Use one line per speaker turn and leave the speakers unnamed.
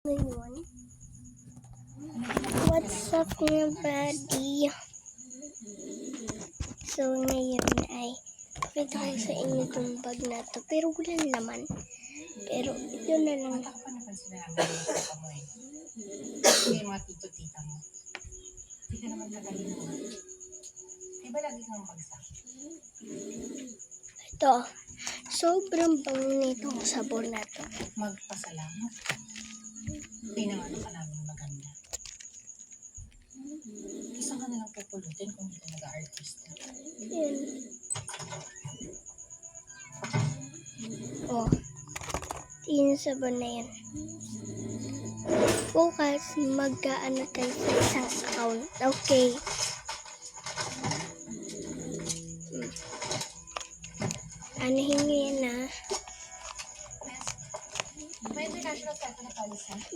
Ngayon, what's up mga buddy? So ngayon ay pakita ko sa inyo itong bag na to, pero walang laman. Pero ito na lang.
Ako pa napansin na namin yung tita mo eh. Yung mga tito-tita mo. Hindi ka naman kagaling mo. Di ba lagi kang bagsak?
Ito, sobrang bango nitong sabon na to.
Magpasalamat ka. Pinangano ka namin maganda. Isa ka na lang pupulutin kung hindi ka nag-artista.
Yan. Oh, yung sabon na yan. Bukas, mag-ano tayo sa isang account. Okay. Anahin nyo yan, ha?
May international type na policy.